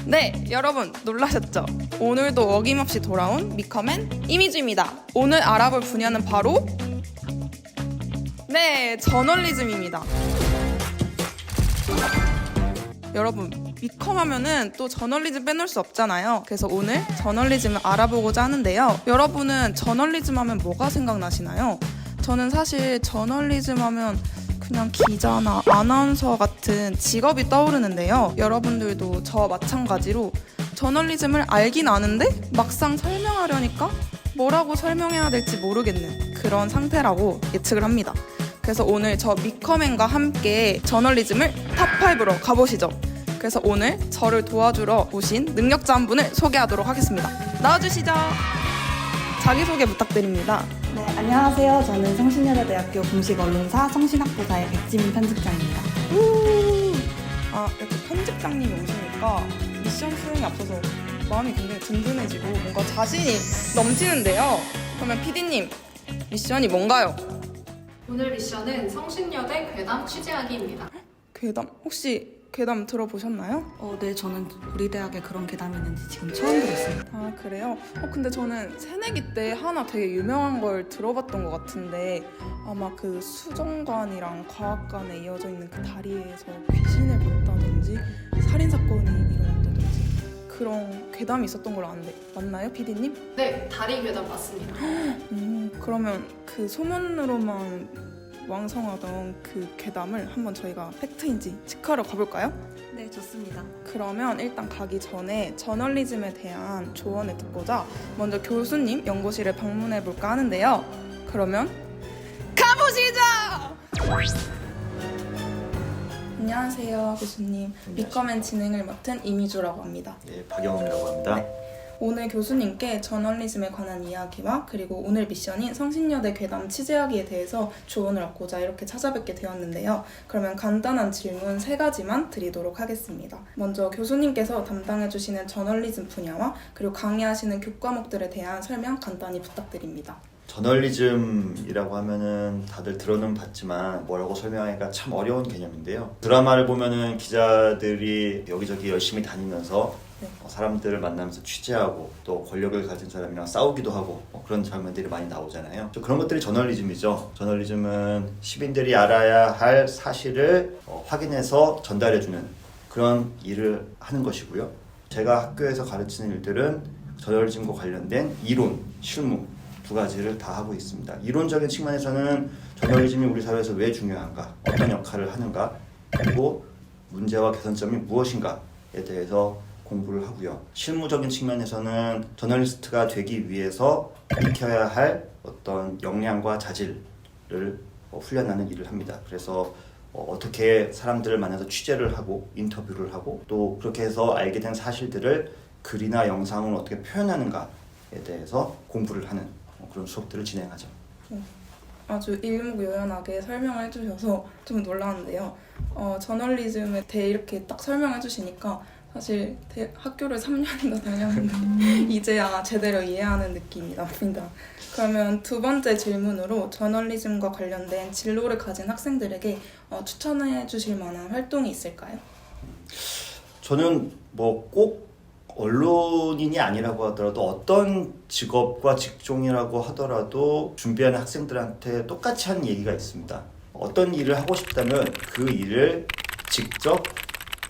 네, 여러분 놀라셨죠? 오늘도 어김없이 돌아온 미커맨 이미주입니다. 오늘 알아볼 분야는 바로 저널리즘입니다. 여러분, 미컴 하면은 또 저널리즘 빼놓을 수 없잖아요. 그래서 오늘 저널리즘을 알아보고자 하는데요. 여러분은 저널리즘 하면 뭐가 생각나시나요? 저는 사실 저널리즘 하면 그냥 기자나 아나운서 같은 직업이 떠오르는데요. 여러분들도 저와 마찬가지로 저널리즘을 알긴 아는데 막상 설명하려니까 뭐라고 설명해야 될지 모르겠는 그런 상태라고 예측을 합니다. 그래서 오늘 저 미커맨과 함께 저널리즘을 탑5로 가보시죠. 그래서 오늘 저를 도와주러 오신 능력자 한 분을 소개하도록 하겠습니다. 나와주시죠. 자기소개 부탁드립니다. 네, 안녕하세요. 저는 성신여대대학교 공식 언론사 성신학부사의 백지민 편집장입니다. 이렇게 편집장님이 오시니까 미션 수행에 앞서서 마음이 굉장히 든든해지고 뭔가 자신이 넘치는데요. 그러면 PD님, 미션이 뭔가요? 오늘 미션은 성신여대 괴담 취재하기입니다. 괴담, 혹시 괴담 들어보셨나요? 네, 저는 우리 대학에 그런 괴담이 있는지 지금 처음 들었어요. 아, 그래요? 근데 저는 새내기 때 하나 되게 유명한 걸 들어봤던 것 같은데 아마 그 수정관이랑 과학관에 이어져 있는 그 다리에서 귀신을 봤다든지 살인사건이 일어났다든지 그런 괴담이 있었던 걸로 아는데 맞나요, PD님? 네, 다리 괴담 맞습니다. 그러면 그 소문으로만 왕성하던 그 괴담을 한번 저희가 팩트인지 체크하러 가볼까요? 네, 좋습니다. 그러면 일단 가기 전에 저널리즘에 대한 조언을 듣고자 먼저 교수님 연구실을 방문해 볼까 하는데요. 그러면 가보시죠! 안녕하세요, 교수님. 미커맨 진행을 맡은 이미주라고 합니다. 네, 박영훈이라고 합니다. 오늘 교수님께 저널리즘에 관한 이야기와 그리고 오늘 미션인 성신여대 괴담 취재하기에 대해서 조언을 얻고자 이렇게 찾아뵙게 되었는데요. 그러면 간단한 질문 3가지만 드리도록 하겠습니다. 먼저 교수님께서 담당해주시는 저널리즘 분야와 그리고 강의하시는 교과목들에 대한 설명 간단히 부탁드립니다. 저널리즘이라고 하면은 다들 들어는 봤지만 뭐라고 설명하기가 참 어려운 개념인데요. 드라마를 보면은 기자들이 여기저기 열심히 다니면서 사람들을 만나면서 취재하고 또 권력을 가진 사람이랑 싸우기도 하고 그런 장면들이 많이 나오잖아요. 그런 것들이 저널리즘이죠. 저널리즘은 시민들이 알아야 할 사실을 확인해서 전달해주는 그런 일을 하는 것이고요. 제가 학교에서 가르치는 일들은 저널리즘과 관련된 이론, 실무 2가지를 다 하고 있습니다. 이론적인 측면에서는 저널리즘이 우리 사회에서 왜 중요한가, 어떤 역할을 하는가, 그리고 문제와 개선점이 무엇인가에 대해서 공부를 하고요. 실무적인 측면에서는 저널리스트가 되기 위해서 익혀야 할 어떤 역량과 자질을 훈련하는 일을 합니다. 그래서 어떻게 사람들을 만나서 취재를 하고 인터뷰를 하고 또 그렇게 해서 알게 된 사실들을 글이나 영상으로 어떻게 표현하는가에 대해서 공부를 하는 그런 수업들을 진행하죠. 아주 일목요연하게 설명을 해주셔서 좀 놀랐는데요. 저널리즘에 대해 이렇게 딱 설명해 주시니까 사실 학교를 3년이나 다녔는데 이제야 제대로 이해하는 느낌이 납니다. 그러면 2번째 질문으로 저널리즘과 관련된 진로를 가진 학생들에게 추천해 주실 만한 활동이 있을까요? 저는 꼭 언론인이 아니라고 하더라도 어떤 직업과 직종이라고 하더라도 준비하는 학생들한테 똑같이 하는 얘기가 있습니다. 어떤 일을 하고 싶다면 그 일을 직접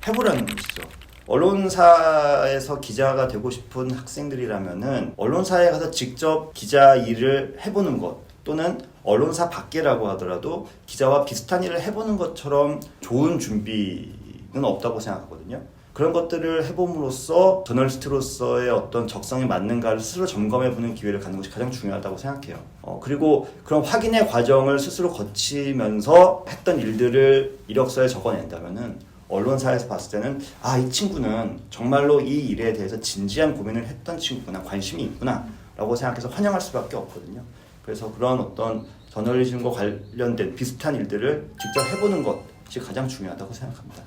해보라는 것이죠. 언론사에서 기자가 되고 싶은 학생들이라면은 언론사에 가서 직접 기자 일을 해보는 것 또는 언론사 밖이라고 하더라도 기자와 비슷한 일을 해보는 것처럼 좋은 준비는 없다고 생각하거든요. 그런 것들을 해봄으로써 저널리스트로서의 어떤 적성에 맞는가를 스스로 점검해보는 기회를 갖는 것이 가장 중요하다고 생각해요. 그리고 그런 확인의 과정을 스스로 거치면서 했던 일들을 이력서에 적어낸다면은 언론사에서 봤을 때는 이 친구는 정말로 이 일에 대해서 진지한 고민을 했던 친구구나, 관심이 있구나 라고 생각해서 환영할 수밖에 없거든요. 그래서 그런 어떤 저널리즘과 관련된 비슷한 일들을 직접 해보는 것이 가장 중요하다고 생각합니다.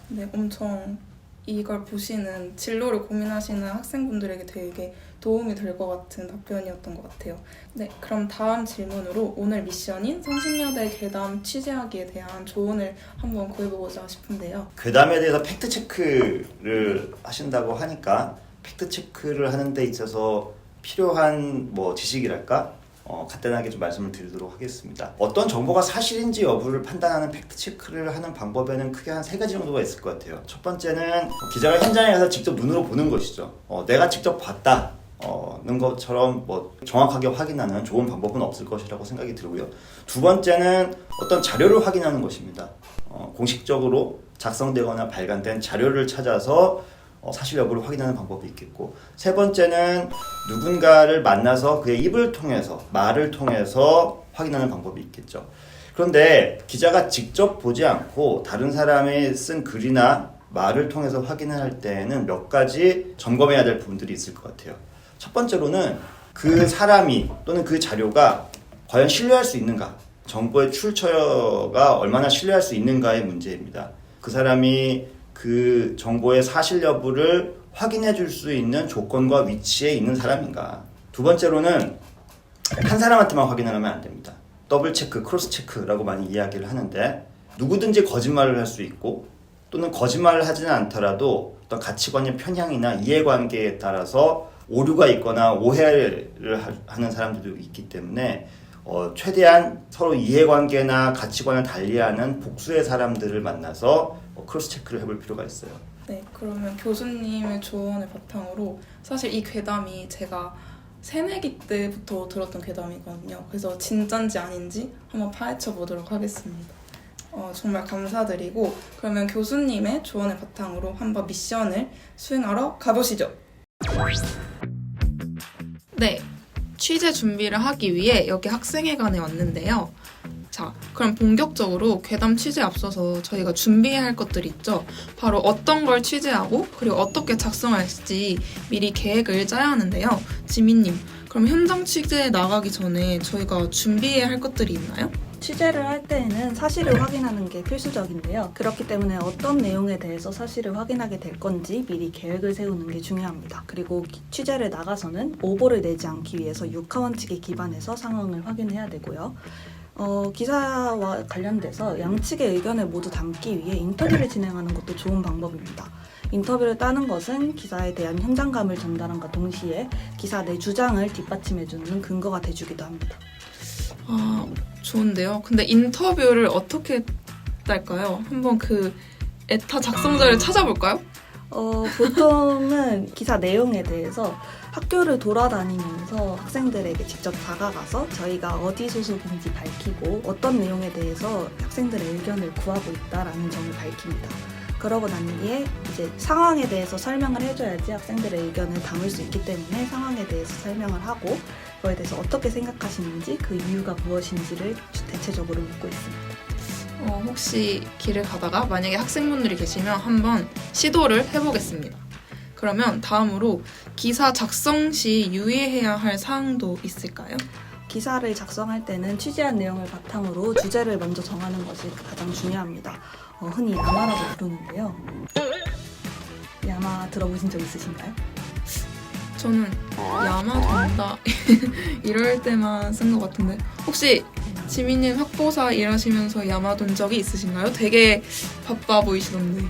네, 엄청 이걸 보시는 진로를 고민하시는 학생분들에게 되게 도움이 될 것 같은 답변이었던 것 같아요. 네, 그럼 다음 질문으로 오늘 미션인 성신여대 괴담 취재하기에 대한 조언을 한번 구해보고자 싶은데요. 괴담에 대해서 팩트 체크를 하신다고 하니까 팩트 체크를 하는 데 있어서 필요한 지식이랄까? 간단하게 좀 말씀을 드리도록 하겠습니다. 어떤 정보가 사실인지 여부를 판단하는 팩트 체크를 하는 방법에는 크게 한 3가지 정도가 있을 것 같아요. 첫 번째는 기자가 현장에 가서 직접 눈으로 보는 것이죠. 내가 직접 봤다는 것처럼 정확하게 확인하는 좋은 방법은 없을 것이라고 생각이 들고요. 두 번째는 어떤 자료를 확인하는 것입니다. 공식적으로 작성되거나 발간된 자료를 찾아서 사실 여부를 확인하는 방법이 있겠고, 세 번째는 누군가를 만나서 그의 입을 통해서, 말을 통해서 확인하는 방법이 있겠죠. 그런데 기자가 직접 보지 않고 다른 사람이 쓴 글이나 말을 통해서 확인을 할 때에는 몇 가지 점검해야 될 부분들이 있을 것 같아요. 첫 번째로는 그 사람이 또는 그 자료가 과연 신뢰할 수 있는가, 정보의 출처가 얼마나 신뢰할 수 있는가의 문제입니다. 그 사람이 그 정보의 사실 여부를 확인해 줄 수 있는 조건과 위치에 있는 사람인가. 두 번째로는 한 사람한테만 확인을 하면 안 됩니다. 더블 체크, 크로스 체크라고 많이 이야기를 하는데, 누구든지 거짓말을 할 수 있고 또는 거짓말을 하지는 않더라도 어떤 가치관의 편향이나 이해관계에 따라서 오류가 있거나 오해를 하는 사람들도 있기 때문에 최대한 서로 이해관계나 가치관을 달리하는 복수의 사람들을 만나서 크로스 체크를 해볼 필요가 있어요. 네, 그러면 교수님의 조언을 바탕으로 사실 이 괴담이 제가 새내기 때부터 들었던 괴담이거든요. 그래서 진짠지 아닌지 한번 파헤쳐 보도록 하겠습니다. 정말 감사드리고, 그러면 교수님의 조언을 바탕으로 한번 미션을 수행하러 가보시죠. 네, 취재 준비를 하기 위해 여기 학생회관에 왔는데요. 자, 그럼 본격적으로 괴담 취재에 앞서서 저희가 준비해야 할 것들이 있죠. 바로 어떤 걸 취재하고 그리고 어떻게 작성할지 미리 계획을 짜야 하는데요. 지민님, 그럼 현장 취재에 나가기 전에 저희가 준비해야 할 것들이 있나요? 취재를 할 때에는 사실을 확인하는 게 필수적인데요. 그렇기 때문에 어떤 내용에 대해서 사실을 확인하게 될 건지 미리 계획을 세우는 게 중요합니다. 그리고 취재를 나가서는 오보를 내지 않기 위해서 육하원칙에 기반해서 상황을 확인해야 되고요. 기사와 관련돼서 양측의 의견을 모두 담기 위해 인터뷰를 진행하는 것도 좋은 방법입니다. 인터뷰를 따는 것은 기사에 대한 현장감을 전달함과 동시에 기사 내 주장을 뒷받침해주는 근거가 돼주기도 합니다. 좋은데요. 근데 인터뷰를 어떻게 딸까요? 한번 그 에타 작성자를 찾아볼까요? 보통은 기사 내용에 대해서 학교를 돌아다니면서 학생들에게 직접 다가가서 저희가 어디 소속인지 밝히고 어떤 내용에 대해서 학생들의 의견을 구하고 있다라는 점을 밝힙니다. 그러고 난 뒤에 이제 상황에 대해서 설명을 해줘야지 학생들의 의견을 담을 수 있기 때문에 상황에 대해서 설명을 하고 그거에 대해서 어떻게 생각하시는지 그 이유가 무엇인지를 대체적으로 묻고 있습니다. 혹시 길을 가다가 만약에 학생분들이 계시면 한번 시도를 해보겠습니다. 그러면 다음으로 기사 작성 시 유의해야 할 사항도 있을까요? 기사를 작성할 때는 취재한 내용을 바탕으로 주제를 먼저 정하는 것이 가장 중요합니다. 흔히 야마라고 부르는데요. 야마 들어보신 적 있으신가요? 저는 야마 돈다 이럴 때만 쓴 것 같은데, 혹시 지민님 학보사 일하시면서 야마 돈 적이 있으신가요? 되게 바빠 보이시던데.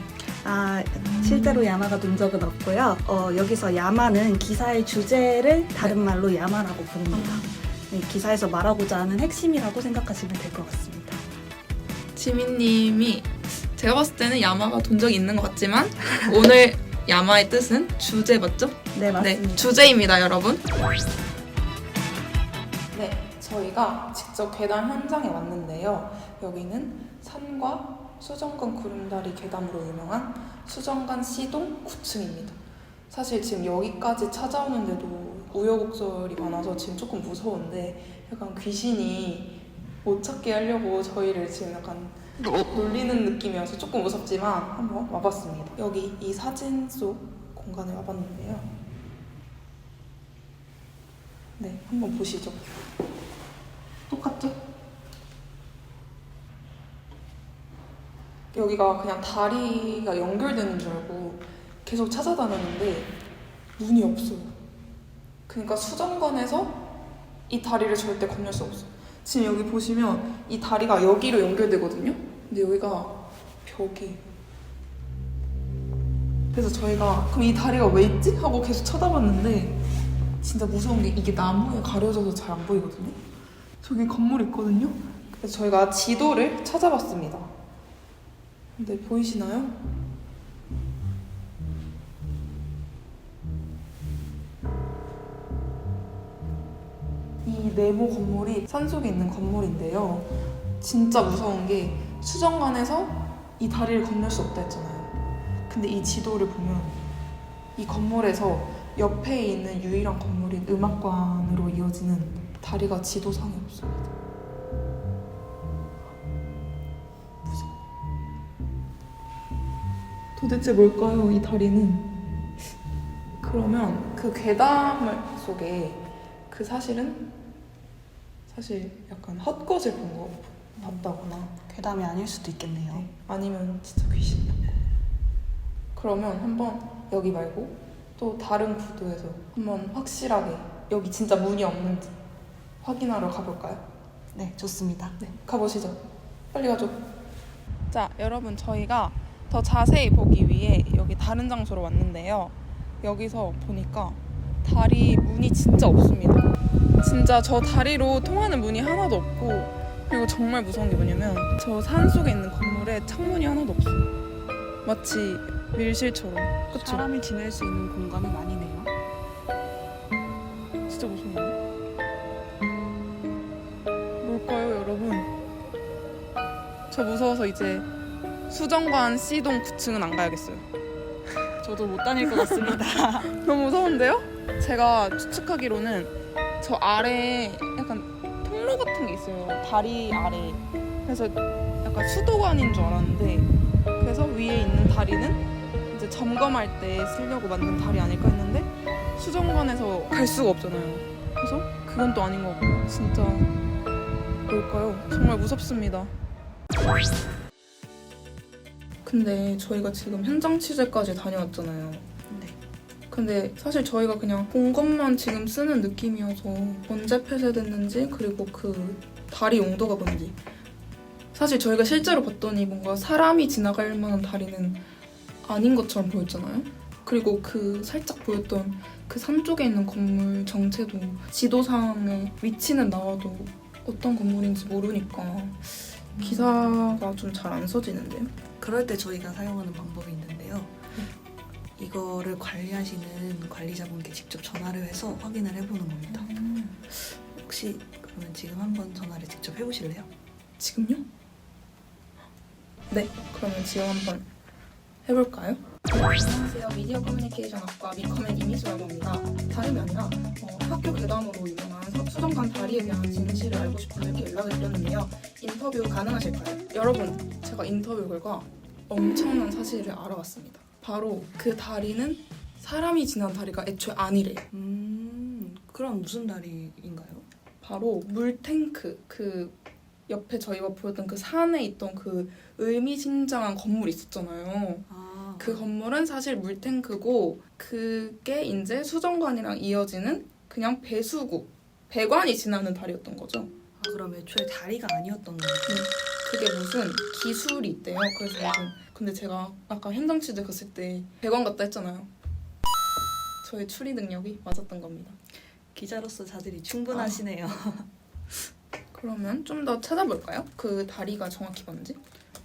실제로 야마가 돈 적은 없고요. 여기서 야마는 기사의 주제를 다른 말로 야마라고 부릅니다. 네, 기사에서 말하고자 하는 핵심이라고 생각하시면 될 것 같습니다. 지민님이 제가 봤을 때는 야마가 돈 적이 있는 것 같지만 오늘 야마의 뜻은 주제 맞죠? 네, 맞습니다. 네, 주제입니다, 여러분. 네, 저희가 직접 괴담 현장에 왔는데요. 여기는 산과 수정관 구름다리 괴담으로 유명한 수정관 C동 9층입니다. 사실 지금 여기까지 찾아오는데도 우여곡절이 많아서 지금 조금 무서운데, 약간 귀신이 못 찾게 하려고 저희를 지금 약간 놀리는 느낌이어서 조금 무섭지만 한번 와봤습니다. 여기 이 사진 속 공간에 와봤는데요. 네, 한번 보시죠. 똑같죠? 여기가 그냥 다리가 연결되는 줄 알고 계속 찾아다녔는데 문이 없어요. 그러니까 수정관에서 이 다리를 절대 건널 수 없어. 지금 여기 보시면 이 다리가 여기로 연결되거든요. 근데 여기가 벽이. 그래서 저희가 그럼 이 다리가 왜 있지? 하고 계속 쳐다봤는데 진짜 무서운 게 이게 나무에 가려져서 잘 안 보이거든요. 저기 건물 있거든요. 그래서 저희가 지도를 찾아봤습니다. 근데 보이시나요? 이 네모 건물이 산속에 있는 건물인데요. 진짜 무서운 게 수정관에서 이 다리를 건널 수 없다 했잖아요. 근데 이 지도를 보면 이 건물에서 옆에 있는 유일한 건물인 음악관으로 이어지는 다리가 지도상에 없습니다. 무서워. 도대체 뭘까요, 이 다리는? 그러면 그 괴담 속에 그 사실 약간 헛것을 봤다거나 괴담이 아닐 수도 있겠네요. 아니면 진짜 귀신 같고. 그러면 한번 여기 말고 또 다른 구도에서 한번 확실하게 여기 진짜 문이 없는지 확인하러 가볼까요? 네, 좋습니다. 네, 가보시죠. 빨리 가죠. 자, 여러분 저희가 더 자세히 보기 위해 여기 다른 장소로 왔는데요. 여기서 보니까 다리 문이 진짜 없습니다. 진짜 저 다리로 통하는 문이 하나도 없고, 그리고 정말 무서운 게 뭐냐면 저 산속에 있는 건물에 창문이 하나도 없어요. 마치 밀실처럼. 그쵸? 사람이 지낼 수 있는 공간은 아니네요. 진짜 무서운데? 뭘까요, 여러분? 저 무서워서 이제 수정관 C동 9층은 안 가야겠어요. 저도 못 다닐 것 같습니다. 너무 무서운데요? 제가 추측하기로는 저 아래에 약간 통로 같은 게 있어요. 다리 아래. 그래서 약간 수도관인 줄 알았는데, 그래서 위에 있는 다리는 이제 점검할 때 쓰려고 만든 다리 아닐까 했는데 수정관에서 갈 수가 없잖아요. 그래서 그건 또 아닌 것 같고, 진짜 뭘까요? 정말 무섭습니다. 근데 저희가 지금 현장 취재까지 다녀왔잖아요. 네. 근데 사실 저희가 그냥 본 것만 지금 쓰는 느낌이어서 언제 폐쇄됐는지, 그리고 그 다리 용도가 뭔지, 사실 저희가 실제로 봤더니 뭔가 사람이 지나갈 만한 다리는 아닌 것처럼 보였잖아요. 그리고 그 살짝 보였던 그 산 쪽에 있는 건물 정체도 지도상의 위치는 나와도 어떤 건물인지 모르니까 기사가 좀 잘 안 써지는데요. 그럴 때 저희가 사용하는 방법이 있는데요. 이거를 관리하시는 관리자분께 직접 전화를 해서 확인을 해보는 겁니다. 혹시 그러면 지금 한번 전화를 직접 해보실래요? 지금요? 네, 그러면 지금 한번 해볼까요? 안녕하세요. 미디어 커뮤니케이션 학과 미커맨 이미수라고 합니다. 다름이 아니라 학교 괴담으로 유명한 수정관 다리에 대한 진실을 알고 싶어 이렇게 연락을 드렸는데요. 인터뷰 가능하실까요? 여러분, 제가 인터뷰 결과 엄청난 사실을 알아봤습니다. 바로 그 다리는 사람이 지난 다리가 애초에 아니래요. 그럼 무슨 다리인가요? 바로 물탱크, 그 옆에 저희가 보였던 그 산에 있던 그 의미심장한 건물 있었잖아요. 그 건물은 사실 물탱크고, 그게 이제 수정관이랑 이어지는 그냥 배수구, 배관이 지나는 다리였던 거죠. 그럼 애초에 다리가 아니었던 거예요? 그게 무슨 기술이 있대요. 그래서 무슨, 근데 제가 아까 현장 취재 갔을 때 배관 같다 했잖아요. 저의 추리 능력이 맞았던 겁니다. 기자로서 자질이 충분하시네요. 그러면 좀 더 찾아볼까요? 그 다리가 정확히 뭔지?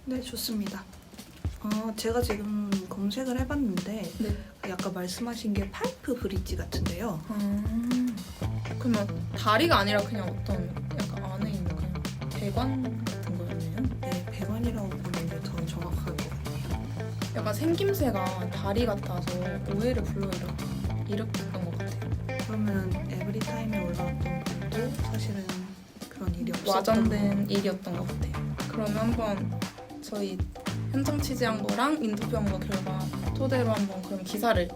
네, 좋습니다. 제가 지금 검색을 해봤는데 네. 아까 말씀하신 게 파이프 브릿지 같은데요. 그러면 다리가 아니라 그냥 어떤 약간 안에 있는 그냥 배관 같은 거였네요. 네, 배관이라고 보는 게 더 정확할 것 같아요. 약간 생김새가 다리 같아서 오해를 일으켰던 것 같아요. 그러면 에브리타임에 올라왔던 분도 사실은 그런 일이 없었던 와전된 일이었던 것 같아요. 그러면 한번 저희 현장 취재한 거랑 인터뷰한 거 결과 토대로 한번 그럼 기사를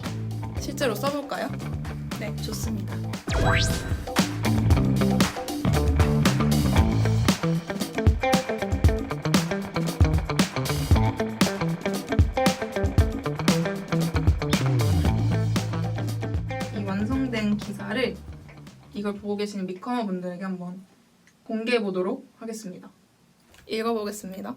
실제로 써볼까요? 네, 좋습니다. 이 완성된 기사를 보고 계시는 미커머 분들에게 한번 공개해 보도록 하겠습니다. 읽어보겠습니다.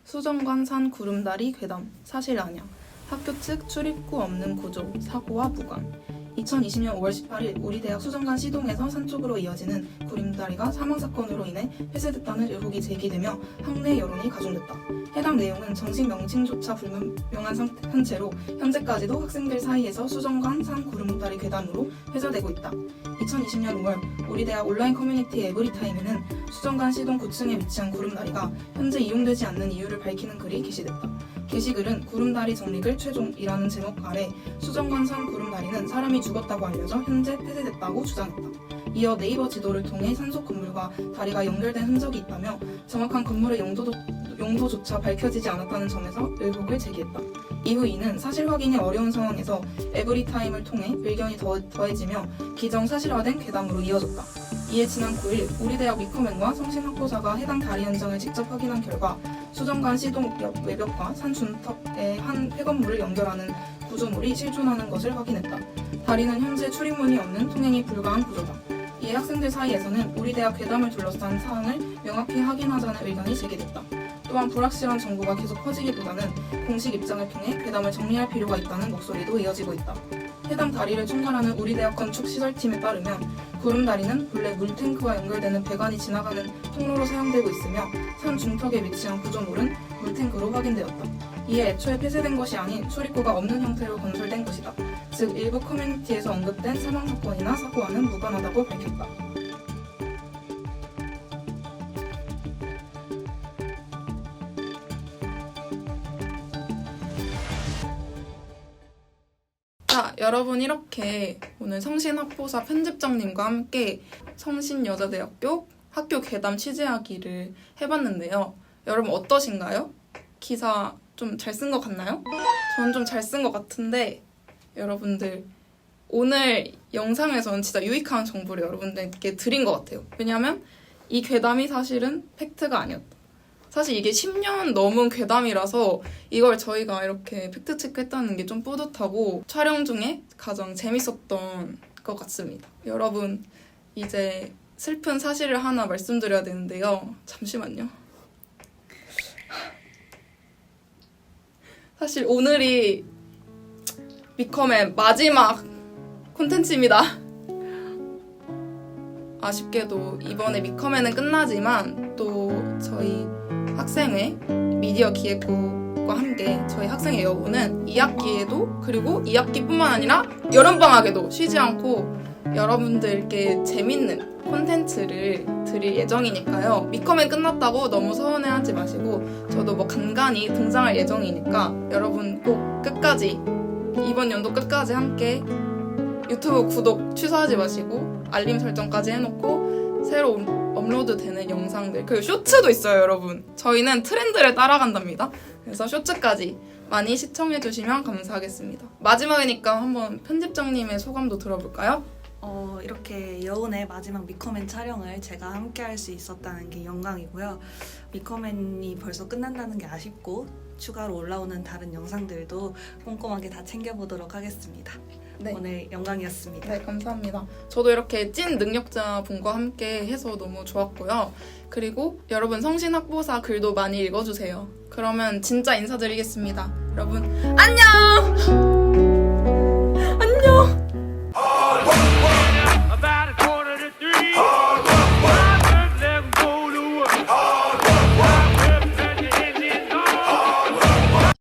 수정관 산 구름다리 괴담 사실 아냐. 학교 측 출입구 없는 구조 사고와 무관. 2020년 5월 18일 우리 대학 수정관 시동에서 산 쪽으로 이어지는 구름다리가 사망 사건으로 인해 폐쇄됐다는 의혹이 제기되며 학내 여론이 가중됐다. 해당 내용은 정식 명칭조차 불명한 한 채로 현재까지도 학생들 사이에서 수정관 산 구름다리 괴담으로 회자되고 있다. 2020년 5월 우리 대학 온라인 커뮤니티 에브리타임에는 수정관 시동 9층에 위치한 구름다리가 현재 이용되지 않는 이유를 밝히는 글이 게시됐다. 게시글은 구름다리 정릭을 최종이라는 제목 아래 수정관 산 구름다리는 사람이 죽었다고 알려져 현재 폐쇄됐다고 주장했다. 이어 네이버 지도를 통해 산속 건물과 다리가 연결된 흔적이 있다며 정확한 건물의 용도조차 밝혀지지 않았다는 점에서 의혹을 제기했다. 이후 이는 사실 확인이 어려운 상황에서 에브리타임을 통해 의견이 더해지며 기정사실화된 괴담으로 이어졌다. 이에 지난 9일 우리 대학 위커맨과 성신학보사가 해당 다리 현장을 직접 확인한 결과 수정관 시동 옆 외벽과 산 중턱의 한 폐건물을 연결하는 구조물이 실존하는 것을 확인했다. 다리는 현재 출입문이 없는 통행이 불가한 구조다. 이에 학생들 사이에서는 우리 대학 괴담을 둘러싼 사항을 명확히 확인하자는 의견이 제기됐다. 또한 불확실한 정보가 계속 퍼지기보다는 공식 입장을 통해 괴담을 정리할 필요가 있다는 목소리도 이어지고 있다. 해당 다리를 총괄하는 우리 대학 건축시설팀에 따르면 구름다리는 본래 물탱크와 연결되는 배관이 지나가는 통로로 사용되고 있으며 산 중턱에 위치한 구조물은 물탱크로 확인되었다. 이에 애초에 폐쇄된 것이 아닌 출입구가 없는 형태로 건설된 것이다. 즉 일부 커뮤니티에서 언급된 사망사건이나 사고와는 무관하다고 밝혔다. 자, 여러분 이렇게 오늘 성신학보사 편집장님과 함께 성신여자대학교 학교 괴담 취재하기를 해봤는데요. 여러분 어떠신가요? 기사 좀 잘 쓴 것 같나요? 저는 좀 잘 쓴 것 같은데 여러분들 오늘 영상에서는 진짜 유익한 정보를 여러분들께 드린 것 같아요. 왜냐하면 이 괴담이 사실은 팩트가 아니었다. 사실 이게 10년 넘은 괴담이라서 이걸 저희가 이렇게 팩트체크했다는 게 좀 뿌듯하고 촬영 중에 가장 재밌었던 것 같습니다. 여러분 이제 슬픈 사실을 하나 말씀드려야 되는데요. 잠시만요. 사실 오늘이 미컴의 마지막 콘텐츠입니다. 아쉽게도 이번에 미컴에는 끝나지만 또 저희 학생회 미디어 기획부과 함께 저희 학생회 여고는 2학기에도 그리고 2학기뿐만 아니라 여름방학에도 쉬지 않고 여러분들께 재밌는 콘텐츠를 드릴 예정이니까요. 미컴에 끝났다고 너무 서운해하지 마시고 저도 뭐 간간히 등장할 예정이니까 여러분 꼭 끝까지 이번 연도 끝까지 함께 유튜브 구독 취소하지 마시고 알림 설정까지 해놓고 새로 업로드 되는 영상들 그리고 쇼츠도 있어요. 여러분 저희는 트렌드를 따라간답니다. 그래서 쇼츠까지 많이 시청해주시면 감사하겠습니다. 마지막이니까 한번 편집장님의 소감도 들어볼까요? 이렇게 여운의 마지막 미커맨 촬영을 제가 함께 할 수 있었다는 게 영광이고요. 미커맨이 벌써 끝난다는 게 아쉽고 추가로 올라오는 다른 영상들도 꼼꼼하게 다 챙겨보도록 하겠습니다. 네. 오늘 영광이었습니다. 네, 감사합니다. 저도 이렇게 찐 능력자 분과 함께 해서 너무 좋았고요. 그리고 여러분 성신학보사 글도 많이 읽어주세요. 그러면 진짜 인사드리겠습니다. 여러분 안녕!